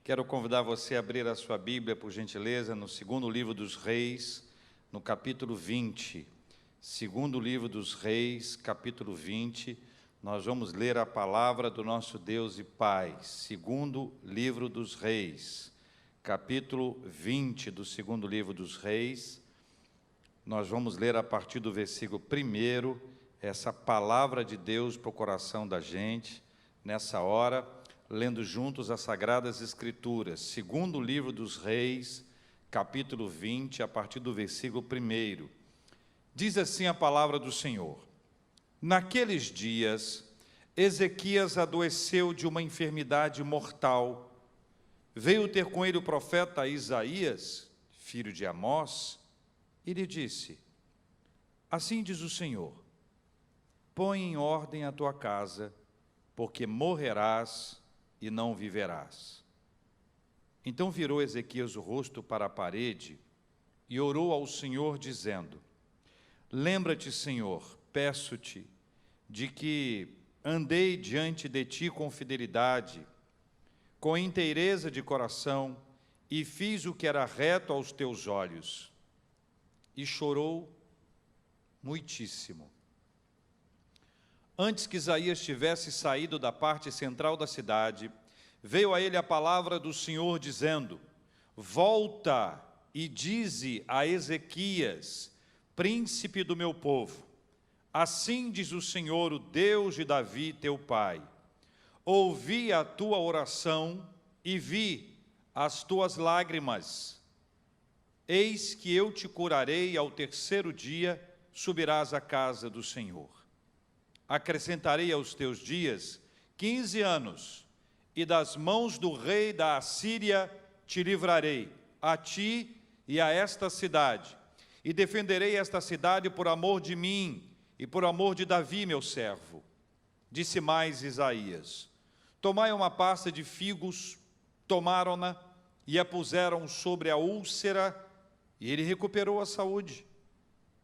Quero convidar você a abrir a sua Bíblia, por gentileza, no segundo livro dos Reis, no capítulo 20. Segundo livro dos Reis, capítulo 20, nós vamos ler a palavra do nosso Deus e Pai. Segundo livro dos Reis, capítulo 20 do segundo livro dos Reis. Nós vamos ler a partir do versículo 1, essa palavra de Deus para o coração da gente, nessa hora, lendo juntos as Sagradas Escrituras. Segundo livro dos Reis, capítulo 20, a partir do versículo 1. Diz assim a palavra do Senhor: Naqueles dias, Ezequias adoeceu de uma enfermidade mortal. Veio ter com ele o profeta Isaías, filho de Amós, e lhe disse: Assim diz o Senhor, põe em ordem a tua casa, porque morrerás e não viverás. Então virou Ezequias o rosto para a parede e orou ao Senhor, dizendo: Lembra-te, Senhor, peço-te, de que andei diante de ti com fidelidade, com inteireza de coração, e fiz o que era reto aos teus olhos. E chorou muitíssimo. Antes que Isaías tivesse saído da parte central da cidade, veio a ele a palavra do Senhor, dizendo: Volta e dize a Ezequias, príncipe do meu povo, assim diz o Senhor, o Deus de Davi, teu pai: ouvi a tua oração e vi as tuas lágrimas. Eis que eu te curarei, ao terceiro dia subirás à casa do Senhor. Acrescentarei aos teus dias 15 anos, e das mãos do rei da Assíria te livrarei, a ti e a esta cidade, e defenderei esta cidade por amor de mim e por amor de Davi, meu servo. Disse mais Isaías: Tomai uma pasta de figos, tomaram-na e a puseram sobre a úlcera, e ele recuperou a saúde.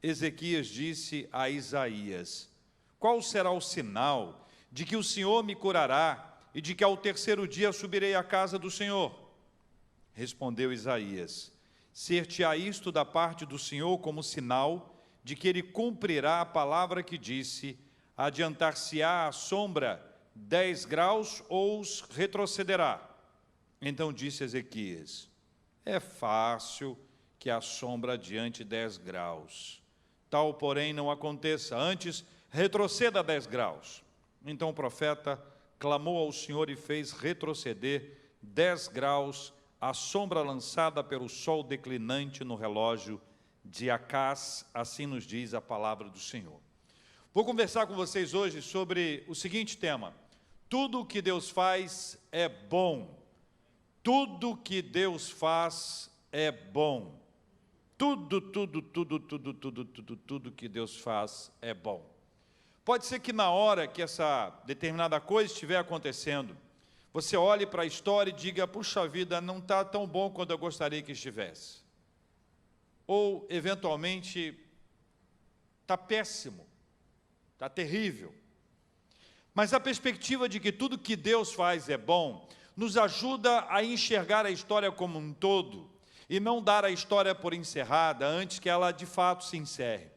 Ezequias disse a Isaías: Qual será o sinal de que o Senhor me curará e de que ao terceiro dia subirei à casa do Senhor? Respondeu Isaías: Ser-te-á isto da parte do Senhor como sinal de que ele cumprirá a palavra que disse: adiantar-se-á a sombra 10 graus ou retrocederá? Então disse Ezequias: É fácil que a sombra adiante 10 graus. Tal, porém, não aconteça, antes retroceda 10 graus. Então o profeta clamou ao Senhor e fez retroceder 10 graus a sombra lançada pelo sol declinante no relógio de Acás, assim nos diz a palavra do Senhor. Vou conversar com vocês hoje sobre o seguinte tema: tudo que Deus faz é bom. Tudo que Deus faz é bom. Tudo que Deus faz é bom. Pode ser que na hora que essa determinada coisa estiver acontecendo, você olhe para a história e diga: puxa vida, não está tão bom quanto eu gostaria que estivesse. Ou, eventualmente, está péssimo, está terrível. Mas a perspectiva de que tudo que Deus faz é bom, nos ajuda a enxergar a história como um todo, e não dar a história por encerrada antes que ela de fato se encerre.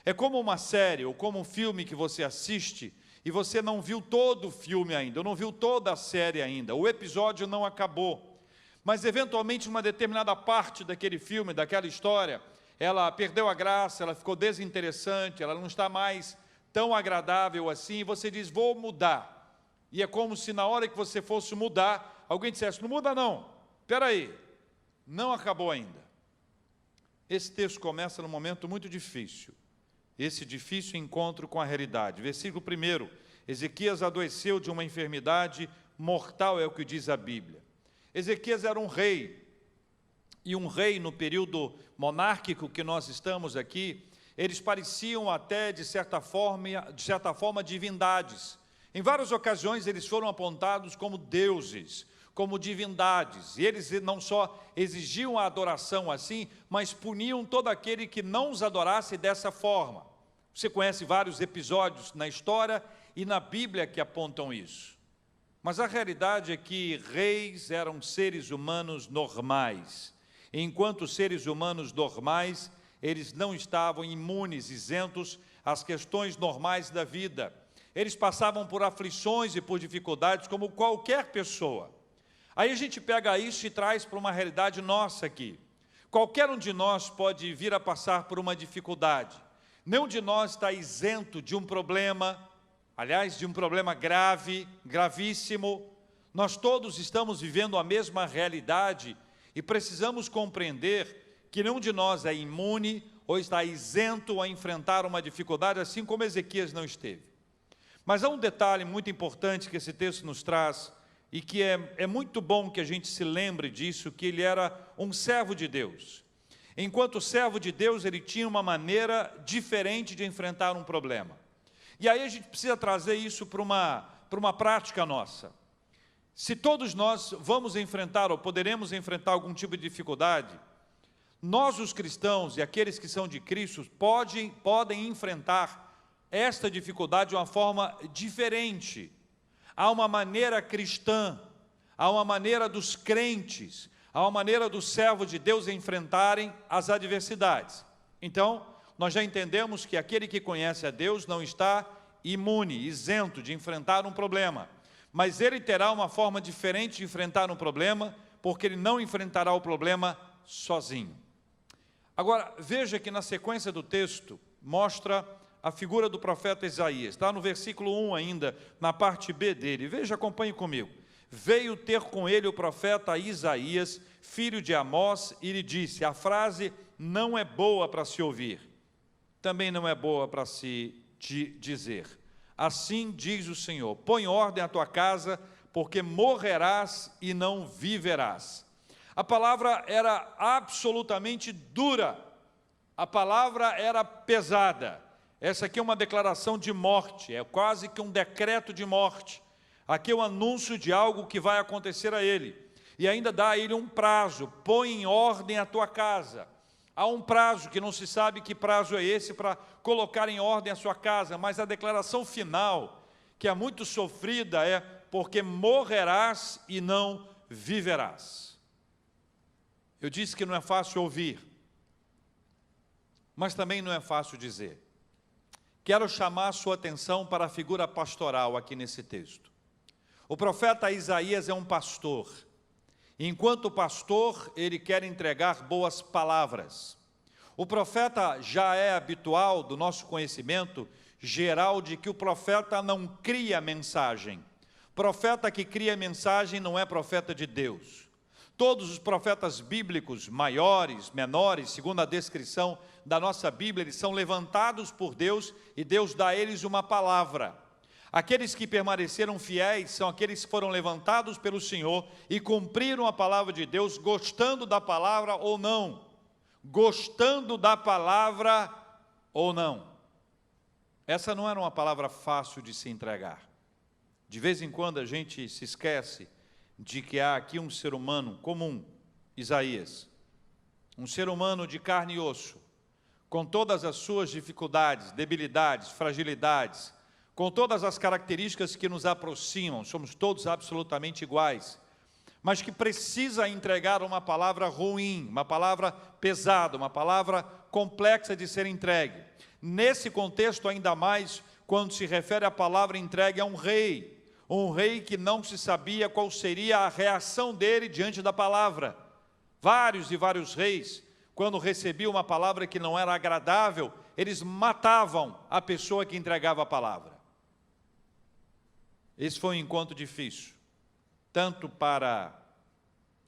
É como uma série ou como um filme que você assiste e você não viu todo o filme ainda, ou não viu toda a série ainda, o episódio não acabou, mas eventualmente uma determinada parte daquele filme, daquela história, ela perdeu a graça, ela ficou desinteressante, ela não está mais tão agradável assim, e você diz: vou mudar. E é como se na hora que você fosse mudar, alguém dissesse: não muda não, espera aí, não acabou ainda. Esse texto começa num momento muito difícil, esse difícil encontro com a realidade. Versículo 1, Ezequias adoeceu de uma enfermidade mortal, é o que diz a Bíblia. Ezequias era um rei, e um rei no período monárquico que nós estamos aqui, eles pareciam até, de certa forma, divindades. Em várias ocasiões eles foram apontados como deuses, como divindades, e eles não só exigiam a adoração assim, mas puniam todo aquele que não os adorasse dessa forma. Você conhece vários episódios na história e na Bíblia que apontam isso. Mas a realidade é que reis eram seres humanos normais. Enquanto seres humanos normais, eles não estavam imunes, isentos às questões normais da vida. Eles passavam por aflições e por dificuldades como qualquer pessoa. Aí a gente pega isso e traz para uma realidade nossa aqui. Qualquer um de nós pode vir a passar por uma dificuldade. Nenhum de nós está isento de um problema, aliás, de um problema grave, gravíssimo. Nós todos estamos vivendo a mesma realidade e precisamos compreender que nenhum de nós é imune ou está isento a enfrentar uma dificuldade, assim como Ezequias não esteve. Mas há um detalhe muito importante que esse texto nos traz, e que é muito bom que a gente se lembre disso, que ele era um servo de Deus. Enquanto servo de Deus, ele tinha uma maneira diferente de enfrentar um problema. E aí a gente precisa trazer isso para uma prática nossa. Se todos nós vamos enfrentar, ou poderemos enfrentar algum tipo de dificuldade, nós os cristãos e aqueles que são de Cristo podem enfrentar esta dificuldade de uma forma diferente. Há uma maneira cristã, há uma maneira dos crentes, há uma maneira dos servos de Deus enfrentarem as adversidades. Então, nós já entendemos que aquele que conhece a Deus não está imune, isento de enfrentar um problema, mas ele terá uma forma diferente de enfrentar um problema, porque ele não enfrentará o problema sozinho. Agora, veja que na sequência do texto, mostra a figura do profeta Isaías. Está no versículo 1 ainda, na parte B dele. Veja, acompanhe comigo. Veio ter com ele o profeta Isaías, filho de Amós, e lhe disse, a frase não é boa para se ouvir, também não é boa para se dizer. Assim diz o Senhor, põe ordem à tua casa, porque morrerás e não viverás. A palavra era absolutamente dura, a palavra era pesada. Essa aqui é uma declaração de morte, é quase que um decreto de morte. Aqui é o anúncio de algo que vai acontecer a ele. E ainda dá a ele um prazo, põe em ordem a tua casa. Há um prazo que não se sabe que prazo é esse para colocar em ordem a sua casa, mas a declaração final, que é muito sofrida, é porque morrerás e não viverás. Eu disse que não é fácil ouvir, mas também não é fácil dizer. Quero chamar a sua atenção para a figura pastoral aqui nesse texto. O profeta Isaías é um pastor. Enquanto pastor, ele quer entregar boas palavras. O profeta já é habitual do nosso conhecimento geral de que o profeta não cria mensagem. Profeta que cria mensagem não é profeta de Deus. Todos os profetas bíblicos, maiores, menores, segundo a descrição da nossa Bíblia, eles são levantados por Deus e Deus dá a eles uma palavra. Aqueles que permaneceram fiéis são aqueles que foram levantados pelo Senhor e cumpriram a palavra de Deus, gostando da palavra ou não. Gostando da palavra ou não. Essa não era uma palavra fácil de se entregar. De vez em quando a gente se esquece de que há aqui um ser humano comum, Isaías, um ser humano de carne e osso, com todas as suas dificuldades, debilidades, fragilidades, com todas as características que nos aproximam, somos todos absolutamente iguais, mas que precisa entregar uma palavra ruim, uma palavra pesada, uma palavra complexa de ser entregue. Nesse contexto, ainda mais, quando se refere à palavra entregue a um rei que não se sabia qual seria a reação dele diante da palavra. Vários e vários reis, quando recebiam uma palavra que não era agradável, eles matavam a pessoa que entregava a palavra. Esse foi um encontro difícil, tanto para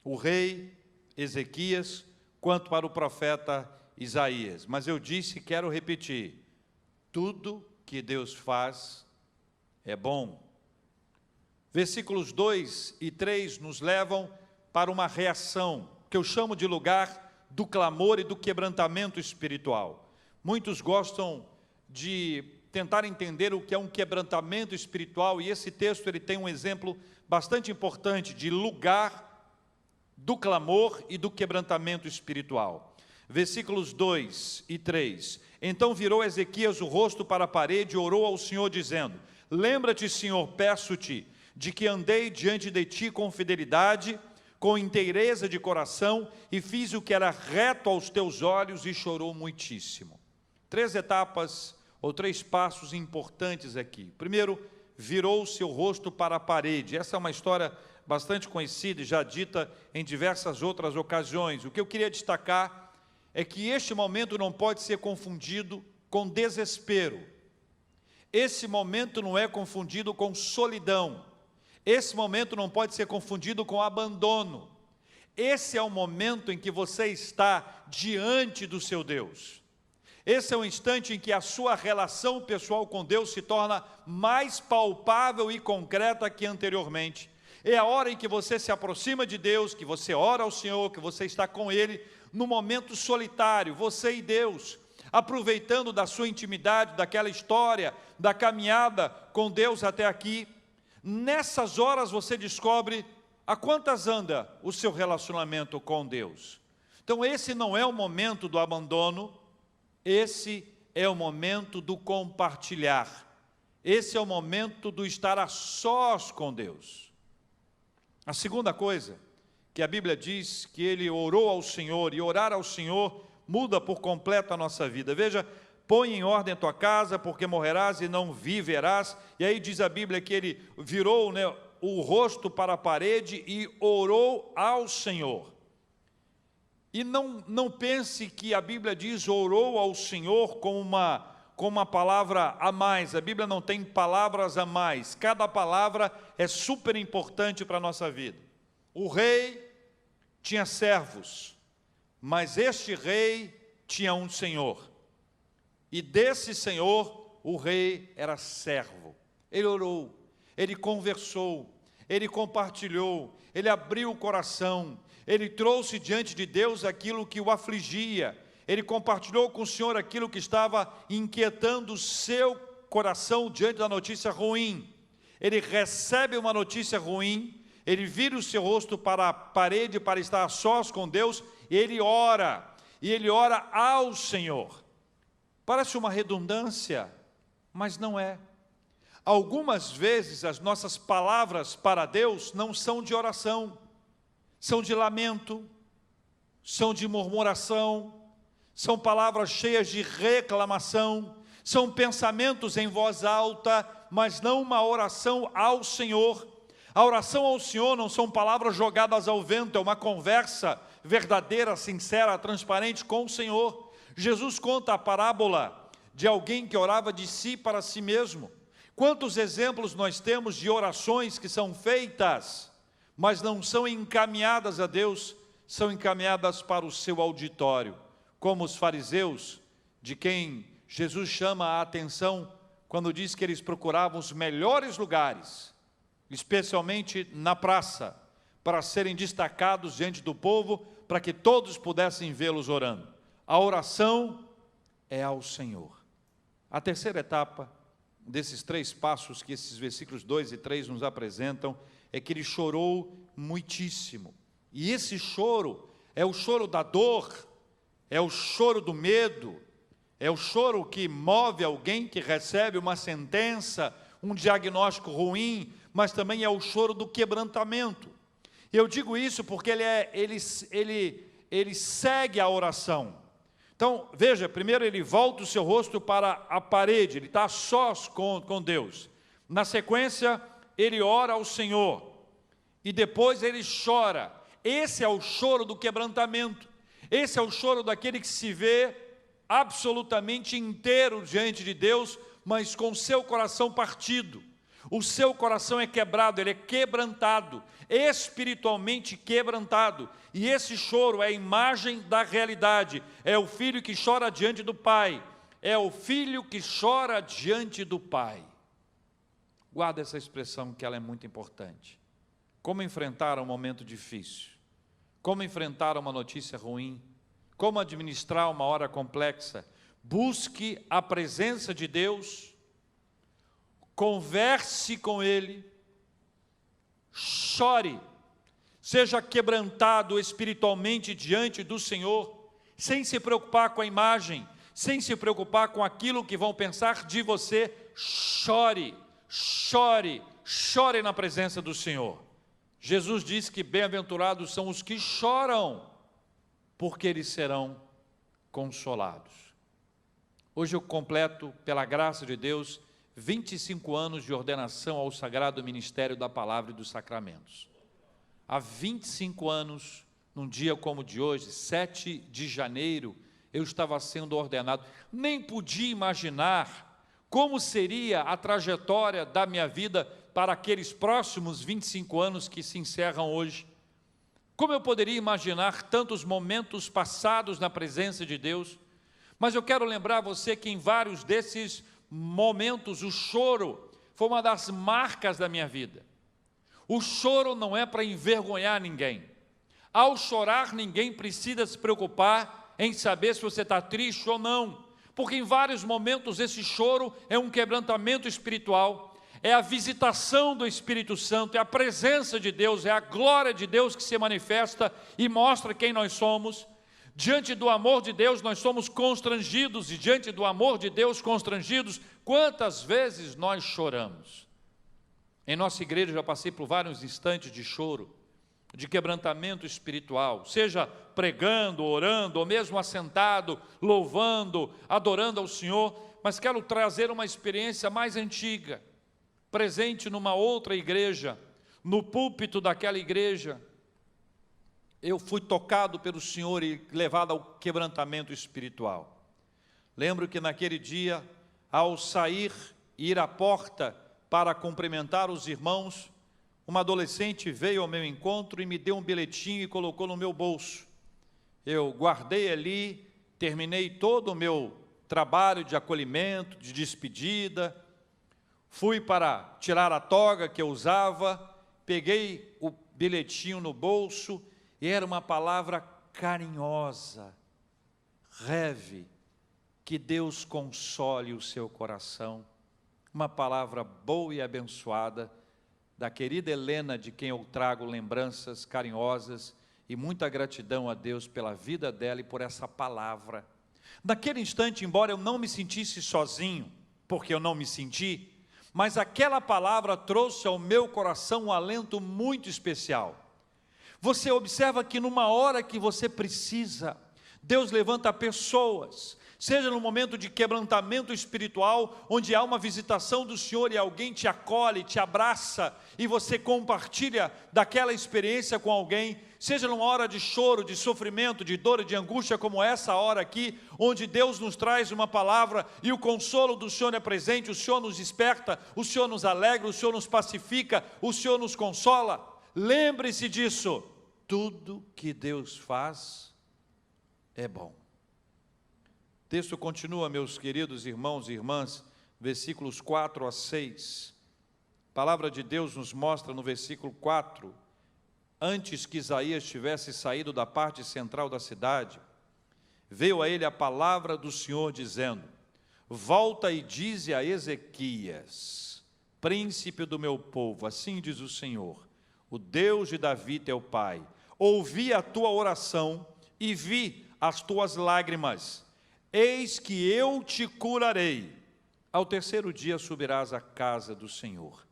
o rei Ezequias, quanto para o profeta Isaías. Mas eu disse e quero repetir, tudo que Deus faz é bom. Versículos 2 e 3 nos levam para uma reação, que eu chamo de lugar do clamor e do quebrantamento espiritual. Muitos gostam de tentar entender o que é um quebrantamento espiritual, e esse texto ele tem um exemplo bastante importante de lugar do clamor e do quebrantamento espiritual. Versículos 2 e 3. Então virou Ezequias o rosto para a parede e orou ao Senhor, dizendo, lembra-te, Senhor, peço-te, de que andei diante de ti com fidelidade, com inteireza de coração, e fiz o que era reto aos teus olhos, e chorou muitíssimo. 3 etapas, ou 3 passos importantes aqui. Primeiro, virou seu rosto para a parede. Essa é uma história bastante conhecida e já dita em diversas outras ocasiões. O que eu queria destacar é que este momento não pode ser confundido com desespero. Esse momento não é confundido com solidão. Esse momento não pode ser confundido com abandono. Esse é o momento em que você está diante do seu Deus. Esse é o instante em que a sua relação pessoal com Deus se torna mais palpável e concreta que anteriormente. É a hora em que você se aproxima de Deus, que você ora ao Senhor, que você está com Ele, no momento solitário, você e Deus, aproveitando da sua intimidade, daquela história, da caminhada com Deus até aqui. Nessas horas você descobre a quantas anda o seu relacionamento com Deus. Então esse não é o momento do abandono, esse é o momento do compartilhar. Esse é o momento do estar a sós com Deus. A segunda coisa que a Bíblia diz que ele orou ao Senhor, e orar ao Senhor muda por completo a nossa vida. Veja, põe em ordem a tua casa, porque morrerás e não viverás. E aí diz a Bíblia que ele virou, o rosto para a parede e orou ao Senhor. E não pense que a Bíblia diz orou ao Senhor com uma palavra a mais. A Bíblia não tem palavras a mais. Cada palavra é super importante para a nossa vida. O rei tinha servos, mas este rei tinha um Senhor. E desse Senhor, o rei era servo. Ele orou, ele conversou, ele compartilhou, ele abriu o coração, ele trouxe diante de Deus aquilo que o afligia, ele compartilhou com o Senhor aquilo que estava inquietando o seu coração diante da notícia ruim. Ele recebe uma notícia ruim, ele vira o seu rosto para a parede para estar a sós com Deus, e ele ora ao Senhor. Parece uma redundância, mas não é. Algumas vezes as nossas palavras para Deus não são de oração, são de lamento, são de murmuração, são palavras cheias de reclamação, são pensamentos em voz alta, mas não uma oração ao Senhor. A oração ao Senhor não são palavras jogadas ao vento, é uma conversa verdadeira, sincera, transparente com o Senhor. Jesus conta a parábola de alguém que orava de si para si mesmo. Quantos exemplos nós temos de orações que são feitas, mas não são encaminhadas a Deus, são encaminhadas para o seu auditório, como os fariseus, de quem Jesus chama a atenção quando diz que eles procuravam os melhores lugares, especialmente na praça, para serem destacados diante do povo, para que todos pudessem vê-los orando. A oração é ao Senhor. A terceira etapa desses 3 passos que esses versículos 2 e 3 nos apresentam, é que ele chorou muitíssimo. E esse choro é o choro da dor, é o choro do medo, é o choro que move alguém que recebe uma sentença, um diagnóstico ruim, mas também é o choro do quebrantamento. E eu digo isso porque ele segue a oração. Então, veja, primeiro ele volta o seu rosto para a parede, ele está a sós com Deus. Na sequência, ele ora ao Senhor. E depois ele chora. Esse é o choro do quebrantamento. Esse é o choro daquele que se vê absolutamente inteiro diante de Deus, mas com seu coração partido. O seu coração é quebrado, ele é quebrantado, espiritualmente quebrantado. E esse choro é a imagem da realidade. É o filho que chora diante do pai. É o filho que chora diante do pai. Guarda essa expressão, que ela é muito importante. Como enfrentar um momento difícil? Como enfrentar uma notícia ruim? Como administrar uma hora complexa? Busque a presença de Deus, converse com Ele, chore, seja quebrantado espiritualmente diante do Senhor, sem se preocupar com a imagem, sem se preocupar com aquilo que vão pensar de você. Chore, chore, chore na presença do Senhor. Jesus disse que bem-aventurados são os que choram, porque eles serão consolados. Hoje eu completo, pela graça de Deus, 25 anos de ordenação ao sagrado ministério da palavra e dos sacramentos. Há 25 anos, num dia como o de hoje, 7 de janeiro, eu estava sendo ordenado. Nem podia imaginar como seria a trajetória da minha vida para aqueles próximos 25 anos que se encerram hoje. Como eu poderia imaginar tantos momentos passados na presença de Deus? Mas eu quero lembrar você que em vários desses momentos o choro foi uma das marcas da minha vida. O choro não é para envergonhar ninguém. Ao chorar, ninguém precisa se preocupar em saber se você está triste ou não, porque em vários momentos esse choro é um quebrantamento espiritual, é a visitação do Espírito Santo, é a presença de Deus, é a glória de Deus que se manifesta e mostra quem nós somos. Diante do amor de Deus nós somos constrangidos, e diante do amor de Deus constrangidos, quantas vezes nós choramos? Em nossa igreja já passei por vários instantes de choro, de quebrantamento espiritual, seja pregando, orando, ou mesmo assentado, louvando, adorando ao Senhor, mas quero trazer uma experiência mais antiga, presente numa outra igreja, no púlpito daquela igreja. Eu fui tocado pelo Senhor e levado ao quebrantamento espiritual. Lembro que naquele dia, ao sair e ir à porta para cumprimentar os irmãos, uma adolescente veio ao meu encontro e me deu um bilhetinho e colocou no meu bolso. Eu guardei ali, terminei todo o meu trabalho de acolhimento, de despedida, fui para tirar a toga que eu usava, peguei o bilhetinho no bolso e era uma palavra carinhosa: Reve, que Deus console o seu coração. Uma palavra boa e abençoada da querida Helena, de quem eu trago lembranças carinhosas e muita gratidão a Deus pela vida dela e por essa palavra. Naquele instante, embora eu não me sentisse sozinho, porque eu não me senti, mas aquela palavra trouxe ao meu coração um alento muito especial. Você observa que numa hora que você precisa, Deus levanta pessoas, seja no momento de quebrantamento espiritual, onde há uma visitação do Senhor e alguém te acolhe, te abraça, e você compartilha daquela experiência com alguém, seja numa hora de choro, de sofrimento, de dor e de angústia, como essa hora aqui, onde Deus nos traz uma palavra, e o consolo do Senhor é presente, o Senhor nos desperta, o Senhor nos alegra, o Senhor nos pacifica, o Senhor nos consola. Lembre-se disso, tudo que Deus faz é bom. O texto continua, meus queridos irmãos e irmãs, versículos 4 a 6. A palavra de Deus nos mostra no versículo 4, antes que Isaías tivesse saído da parte central da cidade, veio a ele a palavra do Senhor dizendo: volta e dize a Ezequias, príncipe do meu povo, assim diz o Senhor, o Deus de Davi teu pai, ouvi a tua oração e vi as tuas lágrimas. Eis que eu te curarei. Ao terceiro dia subirás à casa do Senhor.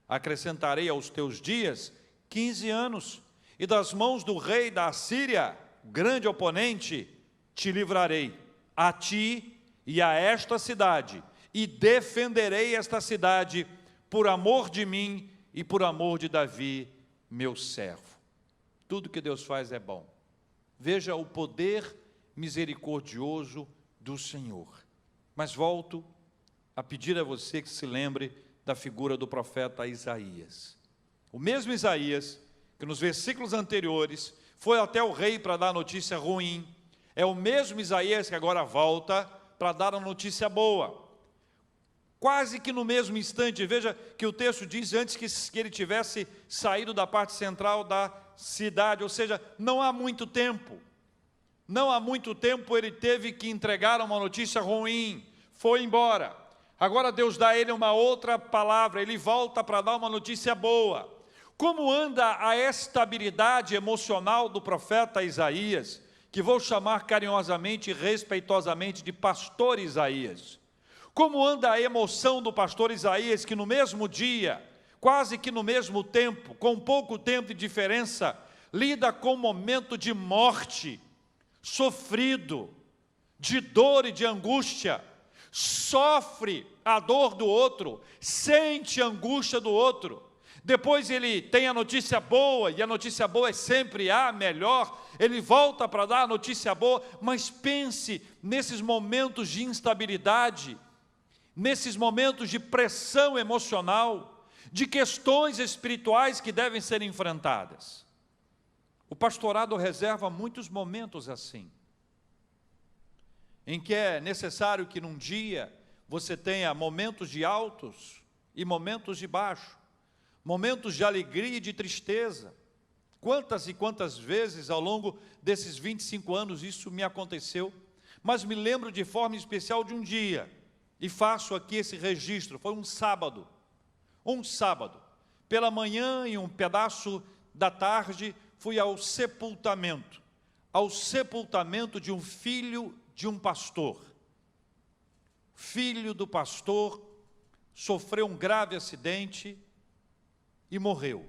Acrescentarei aos teus dias 15 anos, e das mãos do rei da Assíria, grande oponente, te livrarei, a ti e a esta cidade, e defenderei esta cidade por amor de mim e por amor de Davi, meu servo. Tudo que Deus faz é bom. Veja o poder misericordioso do Senhor. Mas volto a pedir a você que se lembre da figura do profeta Isaías. O mesmo Isaías que nos versículos anteriores foi até o rei para dar notícia ruim, é o mesmo Isaías que agora volta para dar a notícia boa. Quase que no mesmo instante, veja que o texto diz antes que ele tivesse saído da parte central da cidade, ou seja, não há muito tempo. Não há muito tempo ele teve que entregar uma notícia ruim, foi embora. Agora Deus dá a ele uma outra palavra, ele volta para dar uma notícia boa. Como anda a estabilidade emocional do profeta Isaías, que vou chamar carinhosamente e respeitosamente de pastor Isaías? Como anda a emoção do pastor Isaías, que no mesmo dia, quase que no mesmo tempo, com pouco tempo de diferença, lida com um momento de morte, sofrido, de dor e de angústia, sofre a dor do outro, sente a angústia do outro. Depois ele tem a notícia boa, e a notícia boa é sempre a melhor, ele volta para dar a notícia boa, mas pense nesses momentos de instabilidade, nesses momentos de pressão emocional, de questões espirituais que devem ser enfrentadas. O pastorado reserva muitos momentos assim, em que é necessário que num dia você tenha momentos de altos e momentos de baixo, momentos de alegria e de tristeza. Quantas e quantas vezes ao longo desses 25 anos isso me aconteceu, mas me lembro de forma especial de um dia, e faço aqui esse registro. Foi um sábado, pela manhã e um pedaço da tarde, fui ao sepultamento de um filho de um pastor. Filho do pastor sofreu um grave acidente e morreu.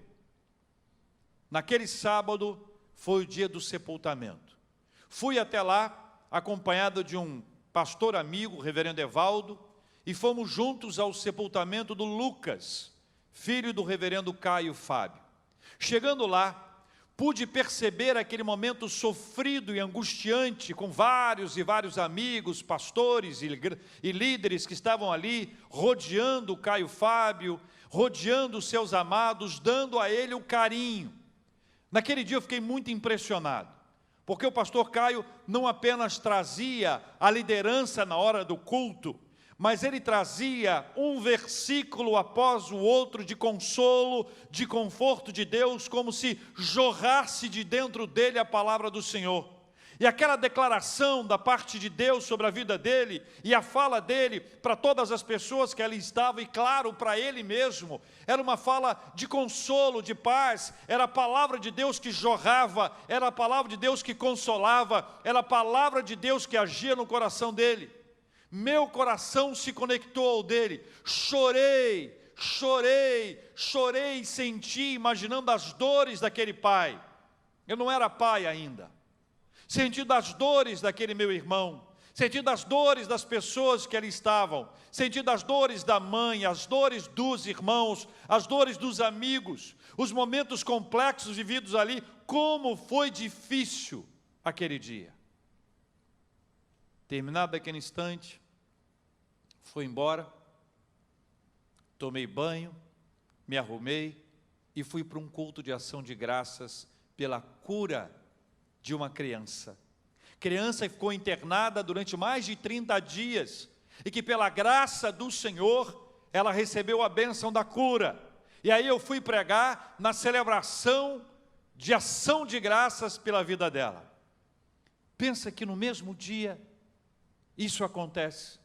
Naquele sábado foi o dia do sepultamento. Fui até lá, acompanhado de um pastor amigo, o reverendo Evaldo, e fomos juntos ao sepultamento do Lucas, filho do reverendo Caio Fábio. Chegando lá, pude perceber aquele momento sofrido e angustiante, com vários e vários amigos, pastores e líderes que estavam ali, rodeando o Caio Fábio, rodeando os seus amados, dando a ele o carinho. Naquele dia eu fiquei muito impressionado, porque o pastor Caio não apenas trazia a liderança na hora do culto, mas ele trazia um versículo após o outro de consolo, de conforto de Deus, como se jorrasse de dentro dele a palavra do Senhor. E aquela declaração da parte de Deus sobre a vida dele, e a fala dele para todas as pessoas que ali estavam, e claro, para ele mesmo, era uma fala de consolo, de paz, era a palavra de Deus que jorrava, era a palavra de Deus que consolava, era a palavra de Deus que agia no coração dele. Meu coração se conectou ao dele, chorei e senti, imaginando as dores daquele pai. Eu não era pai ainda. Senti das dores daquele meu irmão, senti das dores das pessoas que ali estavam, senti das dores da mãe, as dores dos irmãos, as dores dos amigos, os momentos complexos vividos ali. Como foi difícil aquele dia. Terminado aquele instante, fui embora, tomei banho, me arrumei e fui para um culto de ação de graças pela cura de uma criança. Criança que ficou internada durante mais de 30 dias e que pela graça do Senhor, ela recebeu a bênção da cura. E aí eu fui pregar na celebração de ação de graças pela vida dela. Pensa que no mesmo dia isso acontece.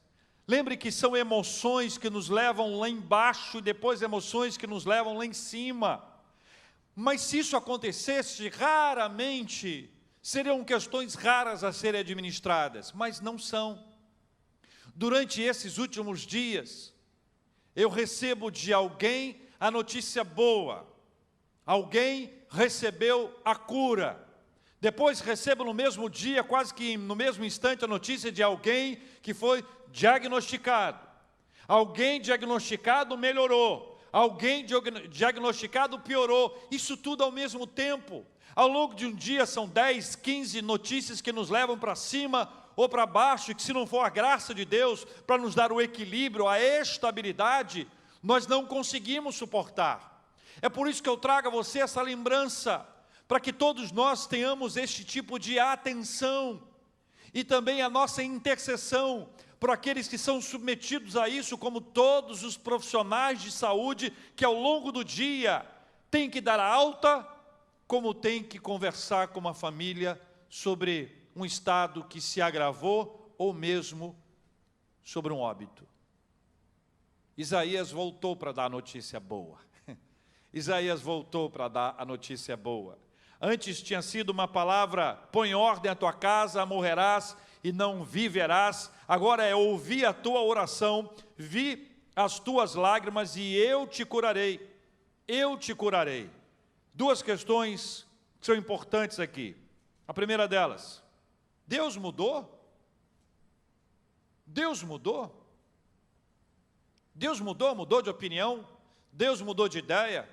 Lembre que são emoções que nos levam lá embaixo e depois emoções que nos levam lá em cima. Mas se isso acontecesse, raramente seriam questões raras a serem administradas, mas não são. Durante esses últimos dias, eu recebo de alguém a notícia boa. Alguém recebeu a cura. Depois recebo no mesmo dia, quase que no mesmo instante, a notícia de alguém que foi diagnosticado. Alguém diagnosticado melhorou. Alguém diagnosticado piorou. Isso tudo ao mesmo tempo. Ao longo de um dia são 10, 15 notícias que nos levam para cima ou para baixo, e que se não for a graça de Deus para nos dar o equilíbrio, a estabilidade, nós não conseguimos suportar. É por isso que eu trago a você essa lembrança, para que todos nós tenhamos este tipo de atenção, e também a nossa intercessão por aqueles que são submetidos a isso, como todos os profissionais de saúde, que ao longo do dia têm que dar alta, como têm que conversar com uma família sobre um estado que se agravou, ou mesmo sobre um óbito. Isaías voltou para dar a notícia boa. Isaías voltou para dar a notícia boa. Antes tinha sido uma palavra: põe ordem à tua casa, morrerás e não viverás. Agora é: ouvi a tua oração, vi as tuas lágrimas e eu te curarei. eu te curarei. Duas questões que são importantes aqui. A primeira delas, Deus mudou? Deus mudou? Deus mudou de opinião? Deus mudou de ideia?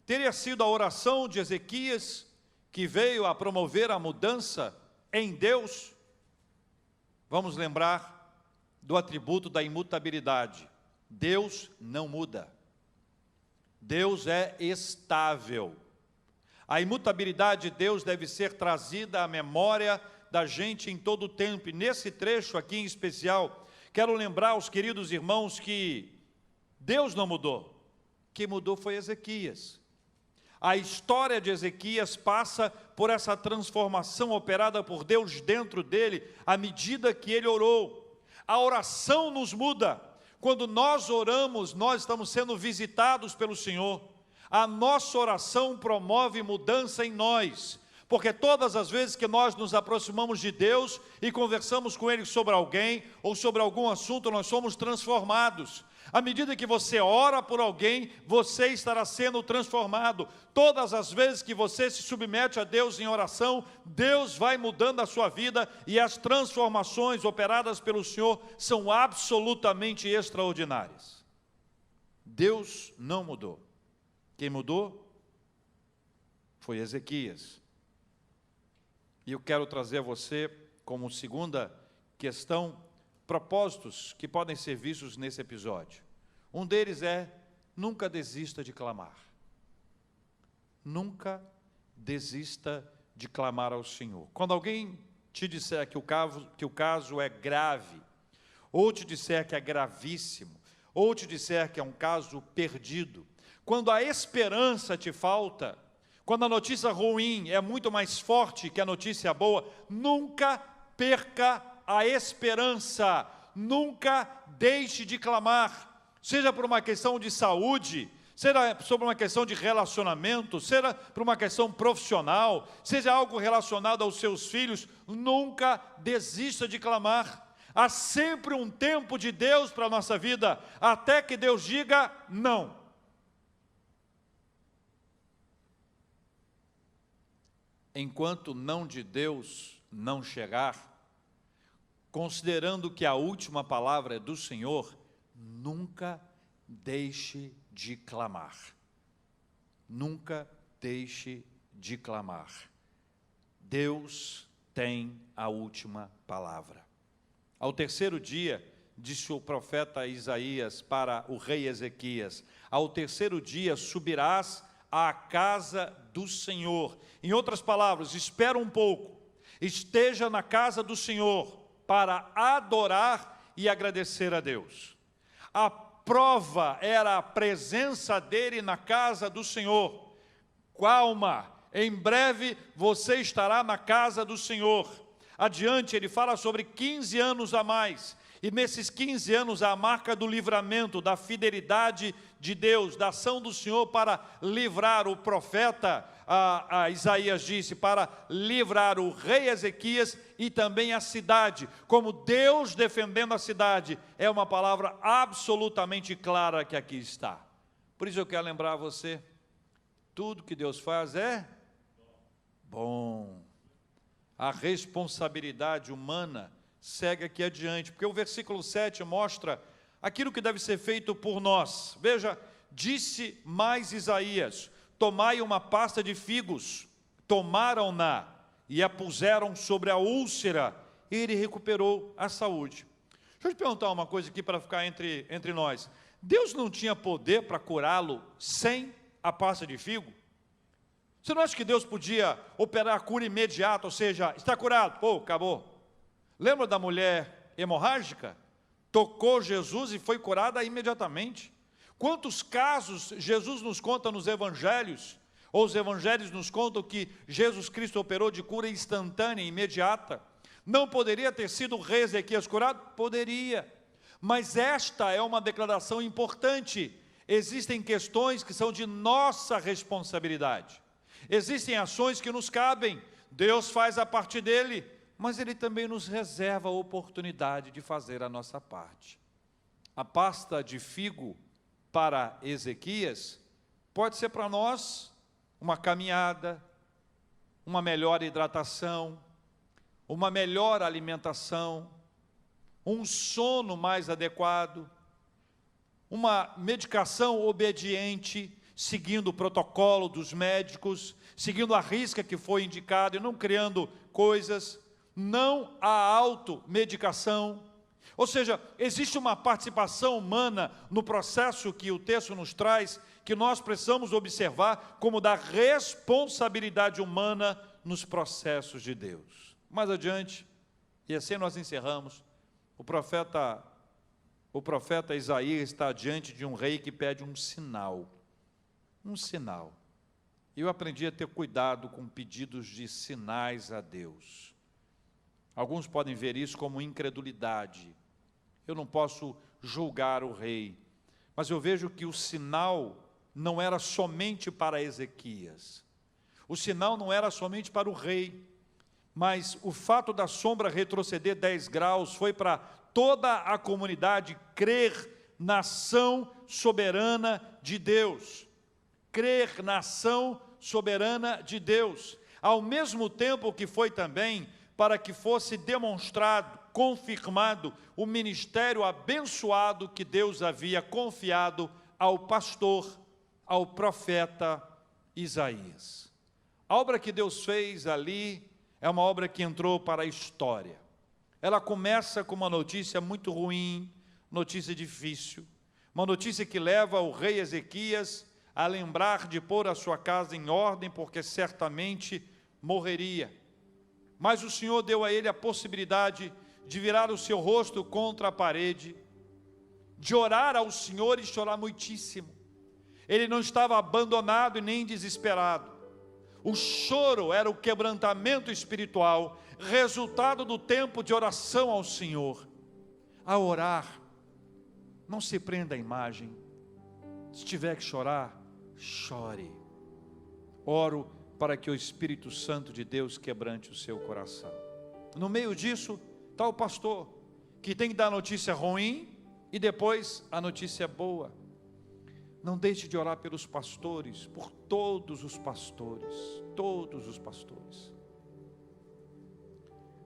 Teria sido a oração de Ezequias que veio a promover a mudança em Deus? Vamos lembrar do atributo da imutabilidade. Deus não muda. Deus é estável. A imutabilidade de Deus deve ser trazida à memória da gente em todo o tempo. E nesse trecho aqui em especial, quero lembrar aos queridos irmãos que Deus não mudou. Quem mudou foi Ezequias. A história de Ezequias passa por essa transformação operada por Deus dentro dele, à medida que ele orou. A oração nos muda. Quando nós oramos, nós estamos sendo visitados pelo Senhor. A nossa oração promove mudança em nós, porque todas as vezes que nós nos aproximamos de Deus e conversamos com Ele sobre alguém ou sobre algum assunto, nós somos transformados. À medida que você ora por alguém, você estará sendo transformado. Todas as vezes que você se submete a Deus em oração, Deus vai mudando a sua vida e as transformações operadas pelo Senhor são absolutamente extraordinárias. Deus não mudou. Quem mudou foi Ezequias. E eu quero trazer a você, como segunda questão, propósitos que podem ser vistos nesse episódio. Um deles é, nunca desista de clamar. Nunca desista de clamar ao Senhor. Quando alguém te disser que o caso é grave, ou te disser que é gravíssimo, ou te disser que é um caso perdido, quando a esperança te falta, quando a notícia ruim é muito mais forte que a notícia boa, nunca perca a esperança, nunca deixe de clamar, seja por uma questão de saúde, seja sobre uma questão de relacionamento, seja por uma questão profissional, seja algo relacionado aos seus filhos, nunca desista de clamar. Há sempre um tempo de Deus para a nossa vida, até que Deus diga não. Enquanto não de Deus não chegar, considerando que a última palavra é do Senhor, nunca deixe de clamar. Nunca deixe de clamar. Deus tem a última palavra. Ao terceiro dia, disse o profeta Isaías para o rei Ezequias, ao terceiro dia subirás à casa do Senhor. Em outras palavras, espera um pouco, esteja na casa do Senhor para adorar e agradecer a Deus. A prova era a presença dele na casa do Senhor. Calma, em breve você estará na casa do Senhor. Adiante ele fala sobre 15 anos a mais, e nesses 15 anos há a marca do livramento, da fidelidade de Deus, da ação do Senhor para livrar o profeta, Isaías disse, para livrar o rei Ezequias e também a cidade, como Deus defendendo a cidade, é uma palavra absolutamente clara que aqui está. Por isso eu quero lembrar a você, tudo que Deus faz é bom. A responsabilidade humana segue aqui adiante, porque o versículo 7 mostra aquilo que deve ser feito por nós. Veja, disse mais Isaías, tomai uma pasta de figos, tomaram-na e a puseram sobre a úlcera, e ele recuperou a saúde. Deixa eu te perguntar uma coisa aqui para ficar entre nós. Deus não tinha poder para curá-lo sem a pasta de figo? Você não acha que Deus podia operar a cura imediata, ou seja, está curado, pô, acabou? Lembra da mulher hemorrágica? Tocou Jesus e foi curada imediatamente. Quantos casos Jesus nos conta nos evangelhos, ou os evangelhos nos contam que Jesus Cristo operou de cura instantânea, imediata? Não poderia ter sido o rei Ezequias curado? Poderia, mas esta é uma declaração importante. Existem questões que são de nossa responsabilidade, existem ações que nos cabem, Deus faz a parte dele, mas Ele também nos reserva a oportunidade de fazer a nossa parte. A pasta de figo para Ezequias Pode ser para nós uma caminhada, uma melhor hidratação, uma melhor alimentação, um sono mais adequado, uma medicação obediente, seguindo o protocolo dos médicos, seguindo a risca que foi indicada e não criando coisas, não a automedicação. Ou seja, existe uma participação humana no processo que o texto nos traz, que nós precisamos observar como da responsabilidade humana nos processos de Deus. Mais adiante, e assim nós encerramos, o profeta Isaías está diante de um rei que pede um sinal. Um sinal. Eu aprendi a ter cuidado com pedidos de sinais a Deus. Alguns podem ver isso como incredulidade. Eu não posso julgar o rei, mas eu vejo que o sinal não era somente para Ezequias. O sinal não era somente para o rei, mas o fato da sombra retroceder 10 graus foi para toda a comunidade crer na ação soberana de Deus. Crer na ação soberana de Deus, ao mesmo tempo que foi também para que fosse demonstrado, confirmado o ministério abençoado que Deus havia confiado ao pastor, ao profeta Isaías. A obra que Deus fez ali é uma obra que entrou para a história. Ela começa com uma notícia muito ruim, notícia difícil, uma notícia que leva o rei Ezequias a lembrar de pôr a sua casa em ordem, porque certamente morreria. Mas o Senhor deu a ele a possibilidade de virar o seu rosto contra a parede, de orar ao Senhor e chorar muitíssimo. Ele não estava abandonado e nem desesperado. O choro era o quebrantamento espiritual, resultado do tempo de oração ao Senhor. A orar, não se prenda à imagem. Se tiver que chorar, chore. Oro para que o Espírito Santo de Deus quebrante o seu coração. No meio disso, está o pastor, que tem que dar a notícia ruim e depois a notícia boa. Não deixe de orar pelos pastores, por todos os pastores, todos os pastores.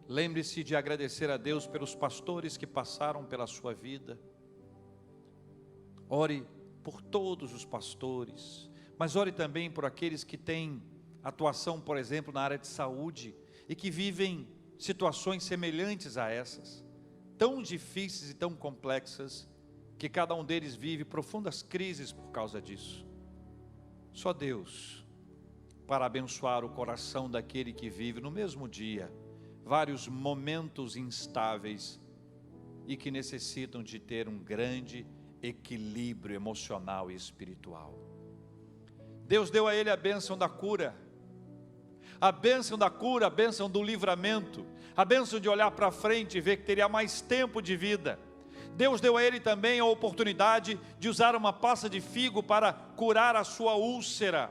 Lembre-se de agradecer a Deus pelos pastores que passaram pela sua vida. Ore por todos os pastores, mas ore também por aqueles que têm atuação, por exemplo, na área de saúde e que vivem situações semelhantes a essas, tão difíceis e tão complexas, que cada um deles vive profundas crises por causa disso. Só Deus, para abençoar o coração daquele que vive no mesmo dia vários momentos instáveis e que necessitam de ter um grande equilíbrio emocional e espiritual. Deus deu a ele a bênção da cura, a bênção da cura, a bênção do livramento, a bênção de olhar para frente e ver que teria mais tempo de vida. Deus deu a ele também a oportunidade de usar uma pasta de figo para curar a sua úlcera.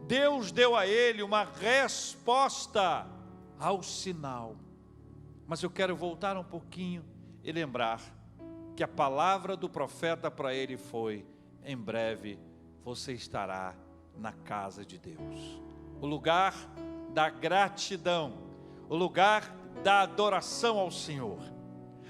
Deus deu a ele uma resposta ao sinal. Mas eu quero voltar um pouquinho e lembrar que a palavra do profeta para ele foi: em breve você estará na casa de Deus. O lugar da gratidão, o lugar da adoração ao Senhor.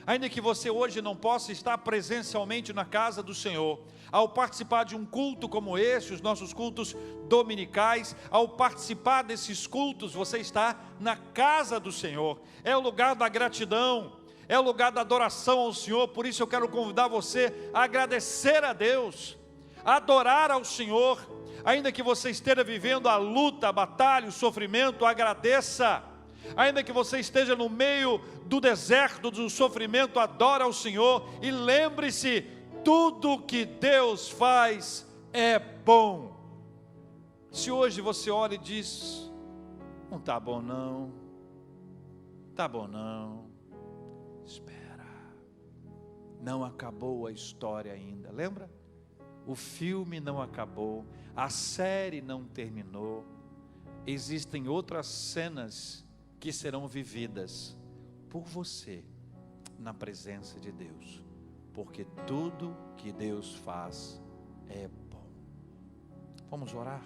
Ainda que você hoje não possa estar presencialmente na casa do Senhor, ao participar de um culto como esse, os nossos cultos dominicais, ao participar desses cultos, você está na casa do Senhor. É o lugar da gratidão, é o lugar da adoração ao Senhor. Por isso eu quero convidar você a agradecer a Deus, a adorar ao Senhor. Ainda que você esteja vivendo a luta, a batalha, o sofrimento, agradeça. Ainda que você esteja no meio do deserto, do sofrimento, adora ao Senhor e lembre-se, tudo que Deus faz é bom. Se hoje você olha e diz: não está bom não, está bom não, espera, não acabou a história ainda. Lembra? O filme não acabou, a série não terminou, existem outras cenas que serão vividas por você na presença de Deus, porque tudo que Deus faz é bom. Vamos orar?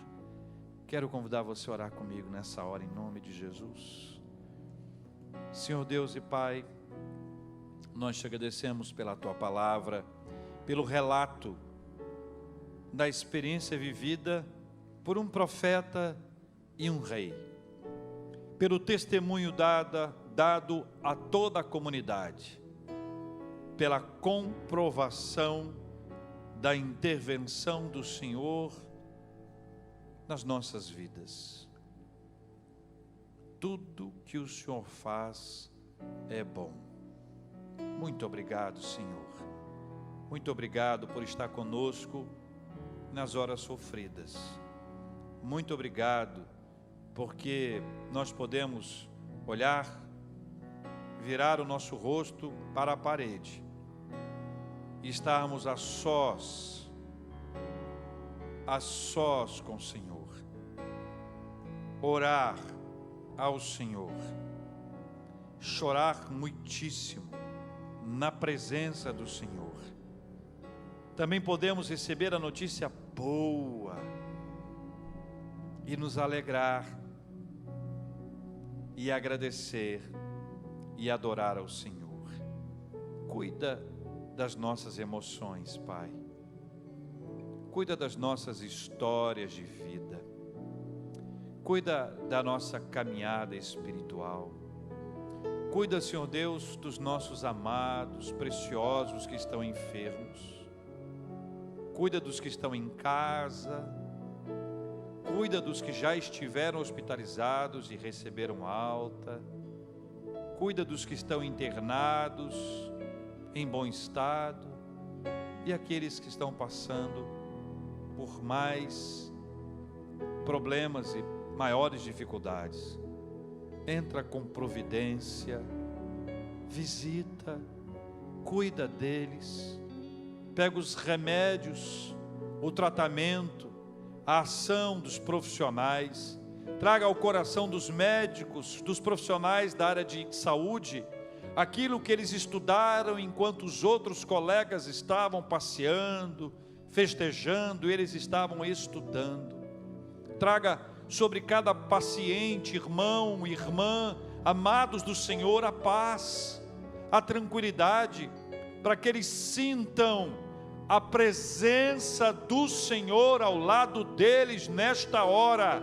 Quero convidar você a orar comigo nessa hora, em nome de Jesus. Senhor Deus e Pai, nós te agradecemos pela Tua palavra, pelo relato da experiência vivida por um profeta e um rei, pelo testemunho dado a toda a comunidade, pela comprovação da intervenção do Senhor nas nossas vidas. Tudo que o Senhor faz é bom. Muito obrigado, Senhor. Muito obrigado por estar conosco nas horas sofridas. Muito obrigado, porque nós podemos olhar, virar o nosso rosto para a parede e estarmos a sós com o Senhor, orar ao Senhor, chorar muitíssimo na presença do Senhor. Também podemos receber a notícia boa e nos alegrar e agradecer e adorar ao Senhor. Cuida das nossas emoções, Pai. Cuida das nossas histórias de vida. Cuida da nossa caminhada espiritual. Cuida, Senhor Deus, dos nossos amados, preciosos que estão enfermos. Cuida dos que estão em casa. Cuida dos que já estiveram hospitalizados e receberam alta. Cuida dos que estão internados, em bom estado, e aqueles que estão passando por mais problemas e maiores dificuldades. Entra com providência, visita, cuida deles, pega os remédios, o tratamento, a ação dos profissionais, traga ao coração dos médicos, dos profissionais da área de saúde, aquilo que eles estudaram enquanto os outros colegas estavam passeando, festejando, eles estavam estudando. Traga sobre cada paciente, irmão, irmã, amados do Senhor, a paz, a tranquilidade, para que eles sintam a presença do Senhor ao lado deles nesta hora.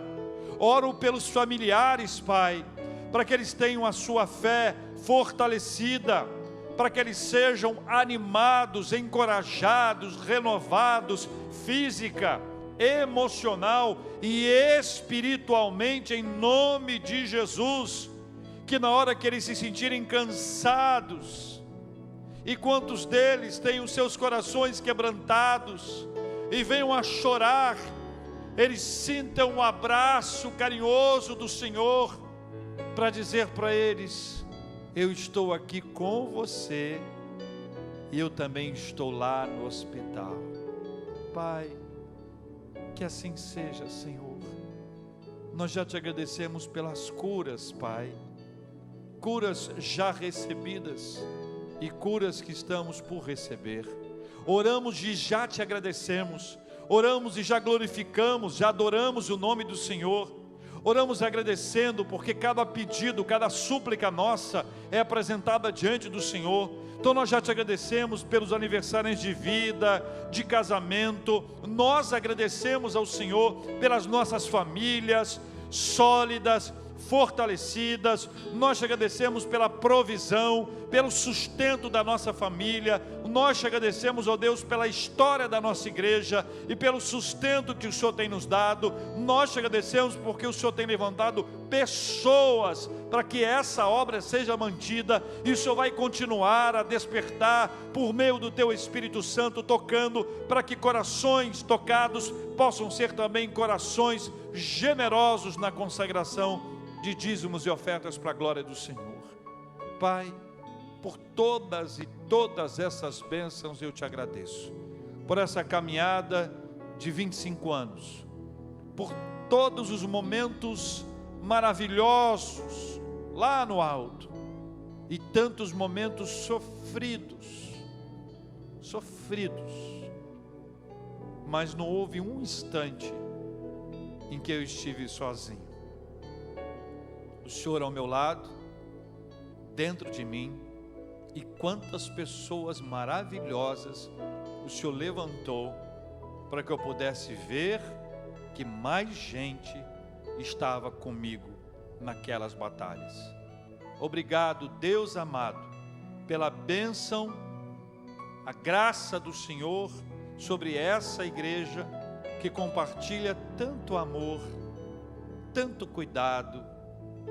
Oro pelos familiares, Pai, para que eles tenham a sua fé fortalecida, para que eles sejam animados, encorajados, renovados, física, emocional e espiritualmente, em nome de Jesus. Que na hora que eles se sentirem cansados, e quantos deles têm os seus corações quebrantados e venham a chorar, eles sintam um abraço carinhoso do Senhor, para dizer para eles: eu estou aqui com você, e eu também estou lá no hospital. Pai, que assim seja, Senhor. Nós já te agradecemos pelas curas, Pai, curas já recebidas e curas que estamos por receber. Oramos e já te agradecemos, oramos e já glorificamos, já adoramos o nome do Senhor. Oramos agradecendo porque cada pedido, cada súplica nossa é apresentada diante do Senhor. Então nós já te agradecemos pelos aniversários de vida, de casamento. Nós agradecemos ao Senhor pelas nossas famílias sólidas, fortalecidas. Nós te agradecemos pela provisão, pelo sustento da nossa família. Nós te agradecemos, ó Deus, pela história da nossa igreja e pelo sustento que o Senhor tem nos dado. Nós te agradecemos porque o Senhor tem levantado pessoas para que essa obra seja mantida, e o Senhor vai continuar a despertar por meio do teu Espírito Santo, tocando para que corações tocados possam ser também corações generosos na consagração de dízimos e ofertas para a glória do Senhor. Pai, por todas essas bênçãos eu te agradeço, por essa caminhada de 25 anos, por todos os momentos maravilhosos lá no alto, e tantos momentos sofridos, mas não houve um instante em que eu estive sozinho. O Senhor ao meu lado, dentro de mim, e quantas pessoas maravilhosas o Senhor levantou para que eu pudesse ver que mais gente estava comigo naquelas batalhas. Obrigado, Deus amado, pela bênção, a graça do Senhor sobre essa igreja que compartilha tanto amor, tanto cuidado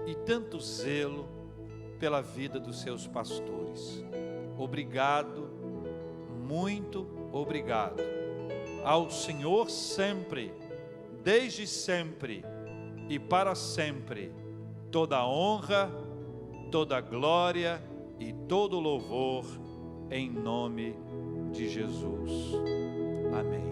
e tanto zelo pela vida dos seus pastores. Obrigado, muito obrigado. Ao Senhor sempre, desde sempre e para sempre, toda a honra, toda a glória e todo o louvor, em nome de Jesus. Amém.